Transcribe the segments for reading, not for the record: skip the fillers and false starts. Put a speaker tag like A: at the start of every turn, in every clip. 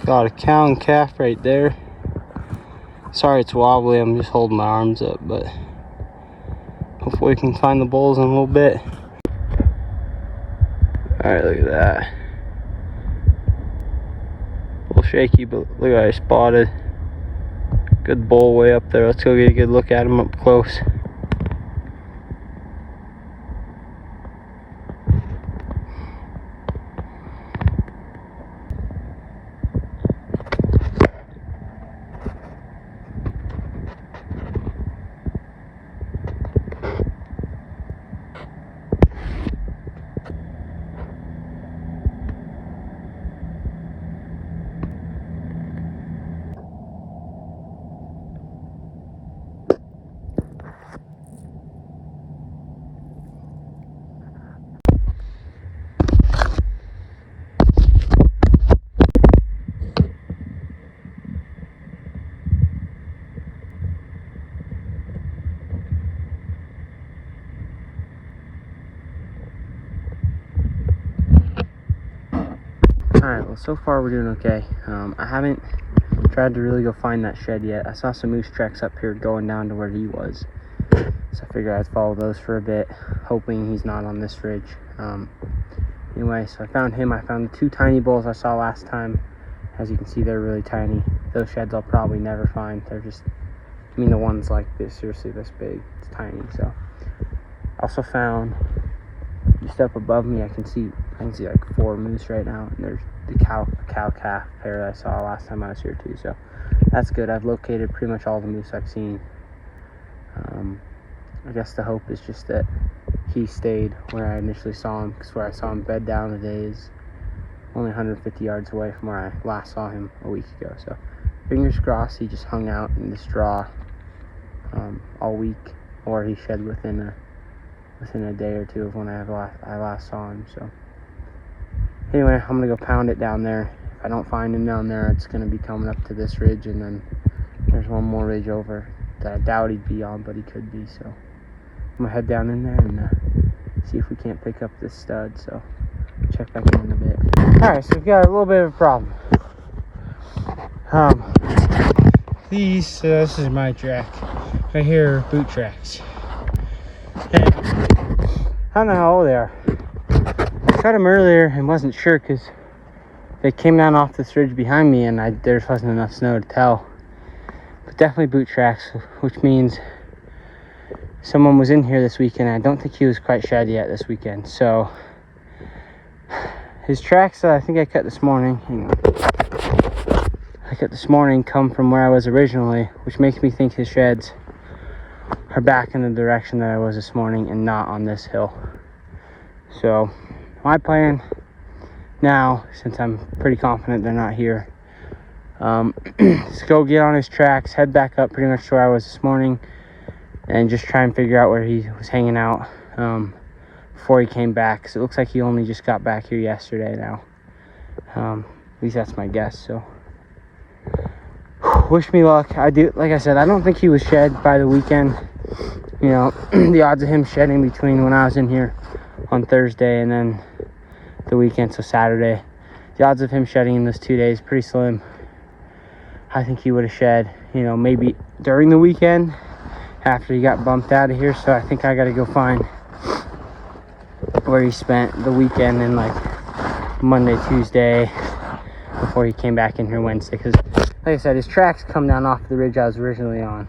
A: Got a cow and calf right there. Sorry it's wobbly, I'm just holding my arms up, but hopefully we can find the bulls in a little bit. Alright, look at that. A little shaky, but look what I spotted. Good bull way up there. Let's go get a good look at him up close. Alright, well so far we're doing okay. I haven't tried to really go find that shed yet. I saw some moose tracks up here going down to where he was. So I figured I'd follow those for a bit, hoping he's not on this ridge. Anyway, so I found him. I found the two tiny bulls I saw last time. As you can see, they're really tiny. Those sheds I'll probably never find. They're just, I mean the ones like this, seriously this big. It's tiny, so. I also found, just up above me, I can see like 4 moose right now, and there's the cow calf pair that I saw last time I was here too, so that's good. I've located pretty much all the moose I've seen. I guess the hope is just that he stayed where I initially saw him, because where I saw him bed down today is only 150 yards away from where I last saw him a week ago, so fingers crossed he just hung out in this draw all week, or he shed within a day or two of when I last saw him. So anyway, I'm gonna go pound it down there. If I don't find him down there, it's gonna be coming up to this ridge, and then there's one more ridge over that I doubt he'd be on, but he could be. So I'm gonna head down in there and see if we can't pick up this stud. So check back in a bit. All right, so we've got a little bit of a problem. This is my track right here, boot tracks. And I don't know how old they are. I cut them earlier and wasn't sure because they came down off this ridge behind me, and there wasn't enough snow to tell. But definitely boot tracks, which means someone was in here this weekend. I don't think he was quite shed yet this weekend. So his tracks that I think I cut this morning, come from where I was originally, which makes me think his sheds are back in the direction that I was this morning and not on this hill. So my plan now, since I'm pretty confident they're not here, is go get on his tracks, head back up pretty much to where I was this morning, and just try and figure out where he was hanging out before he came back, because it looks like he only just got back here yesterday now. At least that's my guess. So wish me luck. I do, like I said, I don't think he was shed by the weekend. You know, the odds of him shedding between when I was in here on Thursday and then the weekend, so Saturday, the odds of him shedding in those 2 days pretty slim. I think he would have shed, you know, maybe during the weekend after he got bumped out of here. So I think I got to go find where he spent the weekend and like Monday, Tuesday before he came back in here Wednesday, because like I said, his tracks come down off the ridge I was originally on.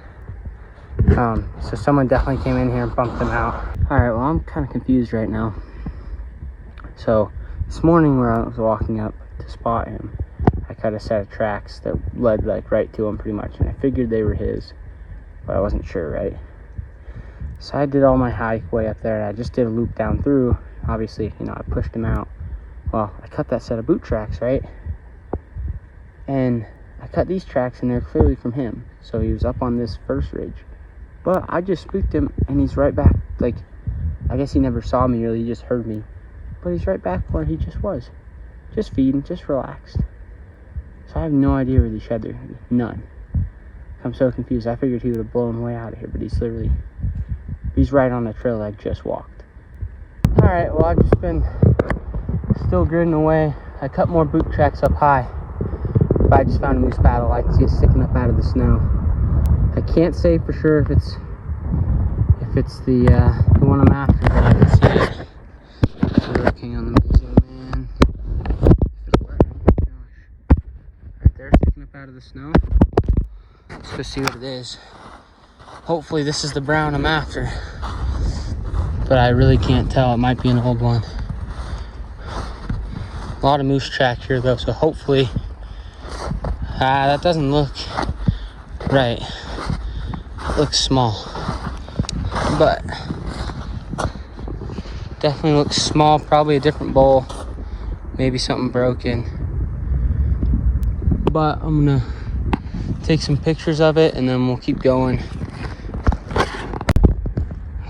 A: So someone definitely came in here and bumped them out. Alright, well, I'm kind of confused right now. So this morning where I was walking up to spot him, I cut a set of tracks that led like right to him pretty much, and I figured they were his, but I wasn't sure, right? So I did all my hike way up there, and I just did a loop down through. Obviously, you know, I pushed him out. Well, I cut that set of boot tracks, right? And I cut these tracks, and they're clearly from him. So he was up on this first ridge. But I just spooked him, and he's right back. Like, I guess he never saw me, really, he just heard me. But he's right back where he just was. Just feeding, just relaxed. So I have no idea where these sheds are. None. I'm so confused. I figured he would have blown way out of here, but he's right on the trail I just walked. Alright, well, I've just been still gritting away. I cut more boot tracks up high. But I just found a moose paddle. I can see it sticking up out of the snow. I can't say for sure if it's the one I'm after, but I can see it. Looking on the zoom in. Right there, sticking up out of the snow. Let's go see what it is. Hopefully this is the brown I'm after, but I really can't tell. It might be an old one. A lot of moose track here though, so hopefully that doesn't look right. It looks small, but definitely looks small. Probably a different bowl, maybe something broken. But I'm gonna take some pictures of it and then we'll keep going.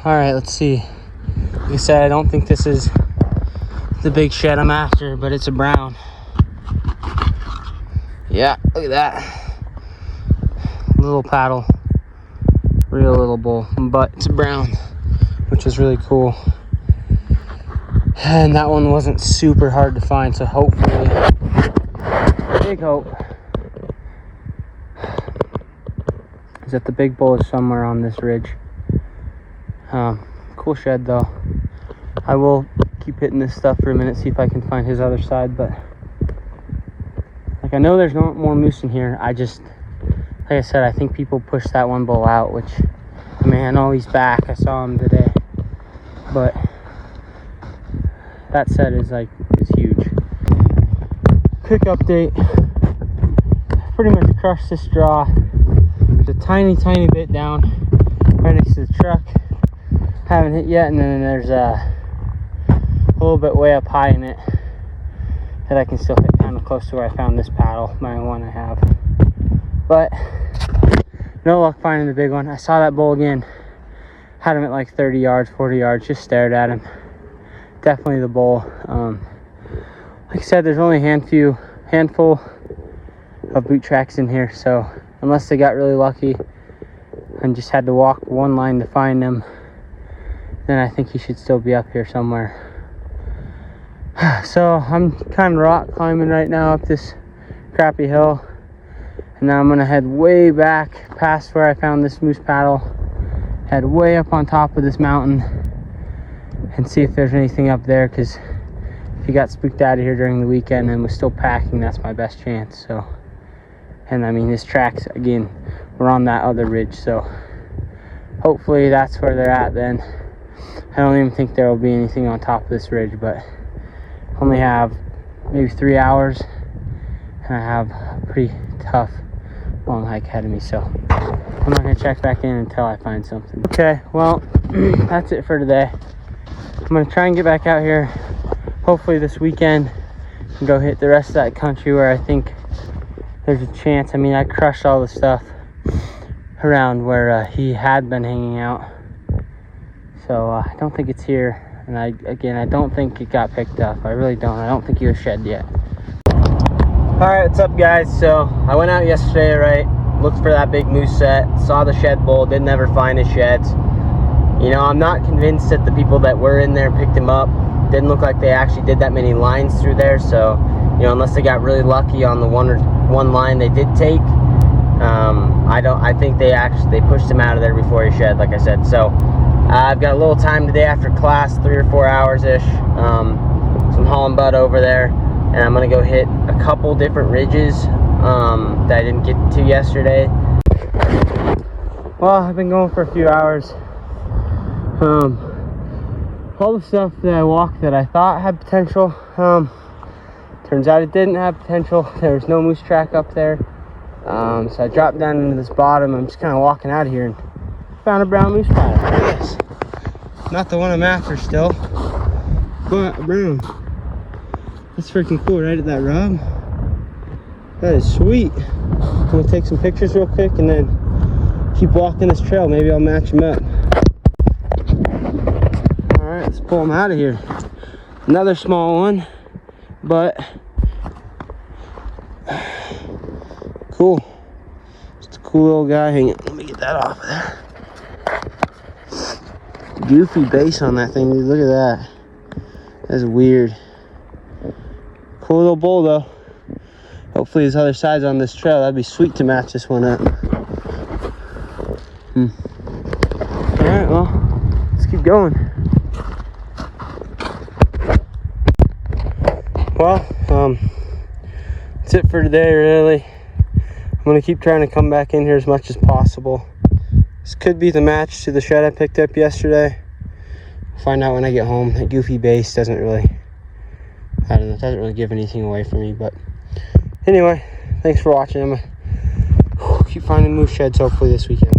A: All right, let's see. Like I said, I don't think this is the big shed I'm after, but it's a brown. Yeah, look at that. Little paddle, real little bull, but it's a brown, which is really cool. And that one wasn't super hard to find, so hopefully, big hope, is that the big bull is somewhere on this ridge. Cool shed though. I will keep hitting this stuff for a minute, see if I can find his other side, but like I know there's no more moose in here. I just, like I said, I think people pushed that one bull out, which, I mean, I know he's back. I saw him today, but that set is huge. Quick update. Pretty much crushed this straw. There's a tiny bit down right next to the truck. Haven't hit yet, and then there's a little bit way up high in it that I can still hit kind of close to where I found this paddle, my one I have. But no luck finding the big one. I saw that bull again. Had him at like 30 yards, 40 yards, just stared at him. Definitely the bull. Like I said, there's only a handful of boot tracks in here, so unless they got really lucky and just had to walk one line to find him, then I think he should still be up here somewhere. So I'm kind of rock climbing right now up this crappy hill, and now I'm gonna head way back past where I found this moose paddle, head way up on top of this mountain and see if there's anything up there, because if he got spooked out of here during the weekend and was still packing, that's my best chance. So, and I mean, his tracks again were on that other ridge, so hopefully that's where they're at then. I don't even think there will be anything on top of this ridge, but I only have maybe 3 hours and I have a pretty tough long hike ahead of me, so I'm not gonna check back in until I find something. Okay, well, that's it for today. I'm gonna try and get back out here hopefully this weekend and go hit the rest of that country where I think there's a chance. I mean, I crushed all the stuff around where he had been hanging out, so I don't think it's here. And I don't think it got picked up. I really don't. I don't think he was shed yet. All right, what's up, guys? So I went out yesterday, right? Looked for that big moose set. Saw the shed bull. Didn't ever find his sheds. You know, I'm not convinced that the people that were in there picked him up. Didn't look like they actually did that many lines through there. So, you know, unless they got really lucky on the one line they did take, I think they pushed him out of there before he shed, like I said. So I've got a little time today after class, 3 or 4 hours-ish. Some hauling butt over there, and I'm gonna go hit a couple different ridges that I didn't get to yesterday. Well, I've been going for a few hours. All the stuff that I walked that I thought had potential, turns out it didn't have potential. There was no moose track up there. So I dropped down into this bottom. I'm just kind of walking out of here and found a brown moose paddle. Yes. Not the one I'm after still, but a brown. That's freaking cool, right at that rub. That is sweet. I'm gonna take some pictures real quick and then keep walking this trail. Maybe I'll match them up. All right, let's pull them out of here. Another small one, but cool. Just a cool little guy. Hang it. Let me get that off of there. Goofy base on that thing, dude. Look at that. That's weird. Cool little bull though. Hopefully his other side's on this trail. That'd be sweet to match this one up. Alright, well, let's keep going. Well, that's it for today, really. I'm going to keep trying to come back in here as much as possible. This could be the match to the shed I picked up yesterday. I'll find out when I get home. That goofy base doesn't really, I don't know, it doesn't really give anything away for me. But anyway, thanks for watching. I'm going to keep finding moose sheds hopefully this weekend.